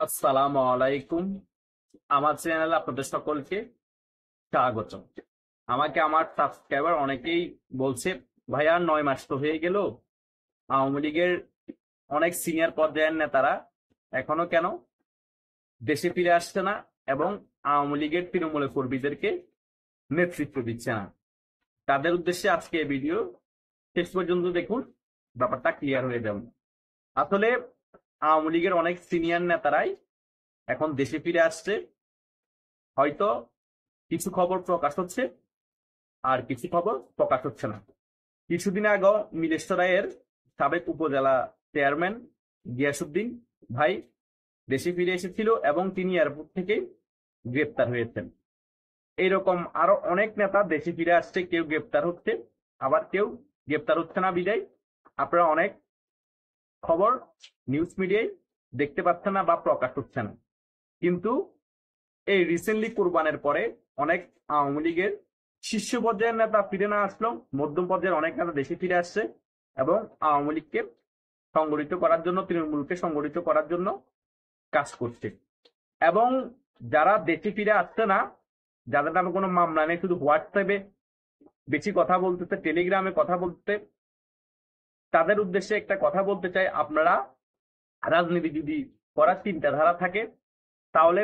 আসসালামু আলাইকুম। আমার চ্যানেলে আপনাদের সকলকে স্বাগত। আমাকে আমার সাবস্ক্রাইবার অনেকেই বলছে, ভাইয়া 9 মাস তো হয়ে গেল, আওয়ামী লীগের অনেক সিনিয়র পর্যায়ের নেতারা এখনো কেন দেশে ফিরে আসছে না এবং আওয়ামী লীগের তৃণমূলের কর্মীদেরকে নেতৃত্ব দিচ্ছে না। তাদের উদ্দেশ্যে আজকে এই ভিডিও, শেষ পর্যন্ত দেখুন, ব্যাপারটা ক্লিয়ার হয়ে যাবে। আসলে আওয়ামী লীগের অনেক সিনিয়র নেতারাই এখন দেশে ফিরে আসছে। হয়তো কিছু খবর প্রকাশ হচ্ছে আর কিছু খবর প্রকাশ হচ্ছে না। কিছুদিন আগে মিলেশ্বরাইয়ের সাবেক উপজেলা চেয়ারম্যান গিয়াসউদ্দিন ভাই দেশে ফিরে এসেছিল এবং তিনি এয়ারপোর্ট থেকে গ্রেপ্তার হয়েছেন। এইরকম আরো অনেক নেতা দেশে ফিরে আসছে, কেউ গ্রেপ্তার হচ্ছে আবার কেউ গ্রেপ্তার হচ্ছে না। বিদায় আপনারা অনেক খবর নিউজ মিডিয়ায় দেখতে পাচ্ছেন না বা প্রকাশ হচ্ছে না। কিন্তু এই রিসেন্টলি কোরবানের পরে অনেক আওয়ামী লীগের শীর্ষ পর্যায়ের নেতা ফিরে না আসলো, মধ্যম পর্যায়ের অনেক নেতা দেশে ফিরে আসছে এবং আওয়ামী লীগকে সংগঠিত করার জন্য, তৃণমূলকে সংগঠিত করার জন্য কাজ করছে। এবং যারা দেশে ফিরে আসছে না, যাদের নামে কোনো মামলা নেই, শুধু হোয়াটসঅ্যাপে বেশি কথা বলতেছে, টেলিগ্রামে কথা বলতে, তাদের উদ্দেশ্যে একটা কথা বলতে চাই। আপনারা রাজনীতি যদি করার চিন্তাধারা থাকে তাহলে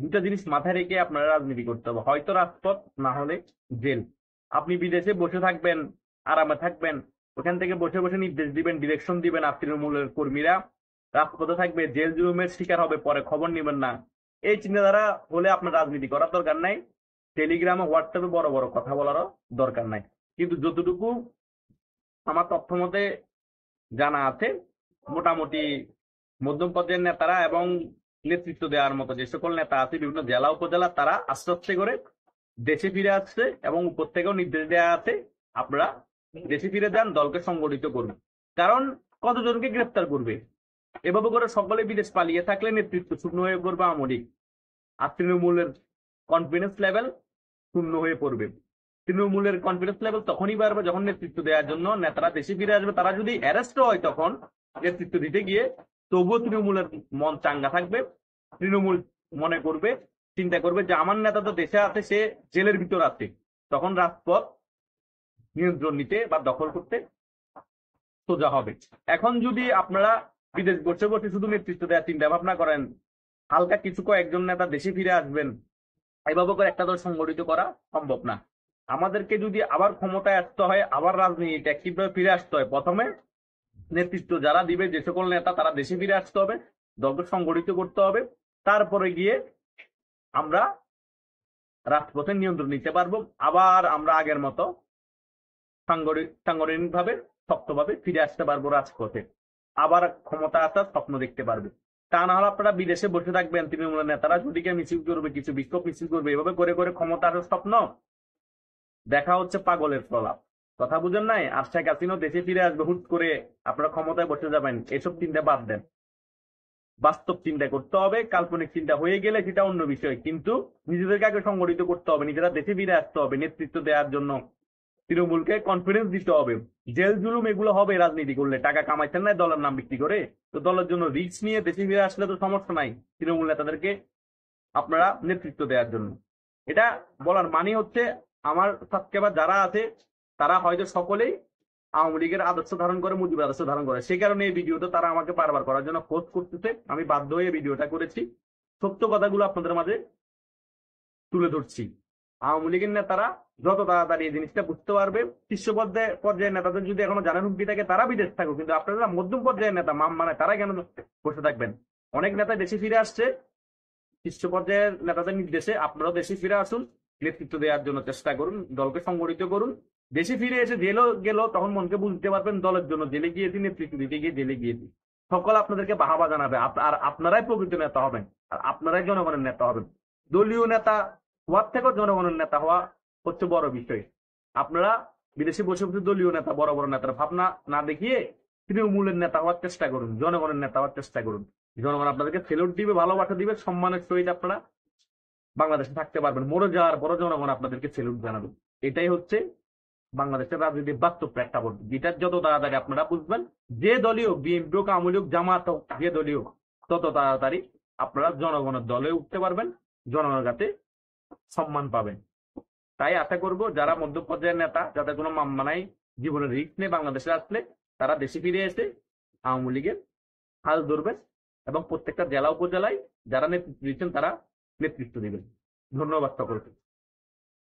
দুটো জিনিস মাথায় রেখে আপনারা রাজনীতি করতে হবে, হয়তো রাজপথ, না হলে জেল। আপনি বিদেশে বসে থাকবেন, আরামে থাকবেন, ওখান থেকে বসে বসে নির্দেশ দিবেন, ডিরেকশন দিবেন, আর তৃণমূলের কর্মীরা রাজপথে থাকবে, জেল জুলুমের শিকার হবে, পরে খবর নেবেন না। এই চিন্তাধারা হলে আপনার রাজনীতি করার দরকার নাই, টেলিগ্রামে হোয়াটসঅ্যাপে বড় বড় কথা বলারও দরকার নাই। কিন্তু যতটুকু আমার তথ্য মতে জানা আছে, মোটামুটি মধ্যম পর্যায়ের নেতারা এবং নেতৃত্ব দেওয়ার মতো যে সকল নেতা আছে বিভিন্ন জেলা উপজেলা, তারা আস্তে আস্তে করে দেশে ফিরে আসছে এবং উপর থেকেও নির্দেশ দেওয়া আছে, আপনারা দেশে ফিরে যান, দলকে সংগঠিত করুন। কারণ কতজনকে গ্রেপ্তার করবে? এভাবে করে সকলে বিদেশ পালিয়ে থাকলে নেতৃত্ব শূন্য হয়ে পড়বে আওয়ামী লীগ, আর তৃণমূলের কনফিডেন্স লেভেল শূন্য হয়ে পড়বে। তৃণমূলের কনফিডেন্স লেভেল তখনই বাড়বে যখন নেতৃত্ব দেওয়ার জন্য নেতারা দেশে ফিরে আসবে। তারা যদি অ্যারেস্ট হয় তখন নেতৃত্ব দিতে গিয়ে, তবুও তৃণমূলের মন চাঙ্গা থাকবে। তৃণমূল মনে করবে, চিন্তা করবে যে আমার নেতা তো দেশে আছে, সে জেলের ভিতর আছে, তখন রাজপথ নিয়ন্ত্রণ নিতে বা দখল করতে সোজা হবে। এখন যদি আপনারা বিদেশ বসে বসে শুধু নেতৃত্ব দেওয়ার চিন্তা ভাবনা করেন, হালকা কিছু কয়েকজন নেতা দেশে ফিরে আসবেন, এভাবে করে একটা দল সংগঠিত করা সম্ভব না। আমাদেরকে যদি আবার ক্ষমতায় আসতে হয়, আবার রাজনীতিতে অ্যাক্টিভভাবে ফিরে আসতে হয়, প্রথমে নেতৃত্ব যারা দিবে, যে সকল নেতা, তারা দেশে ফিরে আসতে হবে, দলকে সংগঠিত করতে হবে। তারপরে গিয়ে আমরা রাজপথের নিয়ন্ত্রণ নিতে পারবো, আবার আমরা আগের মতো সাংগঠনিক ভাবে শক্তভাবে ফিরে আসতে পারবো রাজপথে, আবার ক্ষমতা আসার স্বপ্ন দেখতে পারবে। তা না হলে আপনারা বিদেশে বসে থাকবেন, তৃণমূলের নেতারা ঝুটিকে মিছিল করবে, কিছু বিক্ষোভ মিছিল করবে, এভাবে করে করে ক্ষমতা আসার স্বপ্ন দেখা হচ্ছে পাগলের প্রলাপ। কথা বুঝেন নাই? আর শেখ হাসিনাও দেশে ফিরে আসবে হুট করে, আপনারা ক্ষমতায় বসে যাবেন, এসব চিন্তা বাদ দেন। বাস্তব চিন্তা করতে হবে। কাল্পনিক চিন্তা হয়ে গেলে সেটা অন্য বিষয়, কিন্তু নিজেদেরকে আগে সংগঠিত করতে হবে, নিজেরা দেশে ফিরে আসতে হবে, নেতৃত্ব দেওয়ার জন্য তৃণমূলকে কনফিডেন্স দিতে হবে। জেল জুলুম এগুলো হবে রাজনীতি করলে, টাকা কামাইছেন না দলের নাম বিক্রি করে, তো দলের জন্য রিস্ক নিয়ে দেশে ফিরে আসলে তো সমস্যা নাই তৃণমূল নেতাদেরকে আপনারা নেতৃত্ব দেওয়ার জন্য। এটা বলার মানে হচ্ছে, আমার সাবস্ক্রাইবার যারা আছে তারা হয়তো সকলেই আওয়ামী লীগের আদর্শ ধারণ করে, মুজিবের আদর্শ ধারণ করে, সেই কারণে এই ভিডিওটা তারা আমাকে বারবার করার জন্য ফোর্স করতেছে। আমি বাধ্য হয়ে ভিডিওটা করেছি, সত্য কথাগুলো আপনাদের মাঝে তুলে ধরছি। আওয়ামী লীগের নেতারা যত তাড়াতাড়ি এই জিনিসটা বুঝতে পারবে, শীর্ষ পর্যায়ের নেতাদের যদি এখনো জানার হুমকি থাকে, তারা বিদেশ থাকুক, কিন্তু আপনারা মধ্যম পর্যায়ের নেতা মাম মানে তারা কেন বসে থাকবেন? অনেক নেতা দেশে ফিরে আসছে শীর্ষ পর্যায়ের নেতাদের নির্দেশে, আপনারাও দেশে ফিরে আসুন, নেতৃত্ব দেওয়ার জন্য চেষ্টা করুন, দলকে সংগঠিত করুন। দেশে ফিরে এসে জেলও গেল, তখন মনকে বুঝতে পারবেন দলের জন্য জেলে গিয়েছি, নেতৃত্ব দিতে গিয়ে জেলে গিয়েছি। সকল আপনাদেরকে বাহাবা জানাবে, আর আপনারাই প্রকৃত নেতা হবেন, আর আপনারাই জনগণের নেতা হবেন। দলীয় নেতা হওয়ার থেকেও জনগণের নেতা হওয়া হচ্ছে বড় বিষয়। আপনারা বিদেশে বসে বসে দলীয় নেতা, বড় বড় নেতার ভাবনা না দেখিয়ে তৃণমূলের নেতা হওয়ার চেষ্টা করুন, জনগণের নেতা হওয়ার চেষ্টা করুন। জনগণ আপনাদেরকে সেলুট দিবে, ভালোবাসা দিবে, সম্মানের সহিত আপনারা বাংলাদেশে থাকতে পারবেন। মরে যাওয়ার পরও জনগণ আপনাদেরকে সেলুট জানাবে। এটাই হচ্ছে বাংলাদেশের রাজনীতির বাস্তব প্রেক্ষাপট, যেটা যত তাড়াতাড়ি আপনারা বুঝবেন, যে দলীয়, বিএনপি হোক, আওয়ামী লীগ, জামাত হোক, যে দলীয়, তত তাড়াতাড়ি আপনারা জনগণের দলে উঠতে পারবেন, জনগণের কাছে সম্মান পাবেন। তাই আশা করব যারা মধ্যপর্যায়ের নেতা, যাদের কোনো মামলা নাই, জীবনের রিস্ক নেই, বাংলাদেশে আসলে তারা দেশে ফিরে এসে আওয়ামী লীগের হাল ধরবেন এবং প্রত্যেকটা জেলা উপজেলায় যারা নেতৃত্ব দিচ্ছেন তারা নেতৃত্ব দিবেন। ধন্যবাদ সকলকে।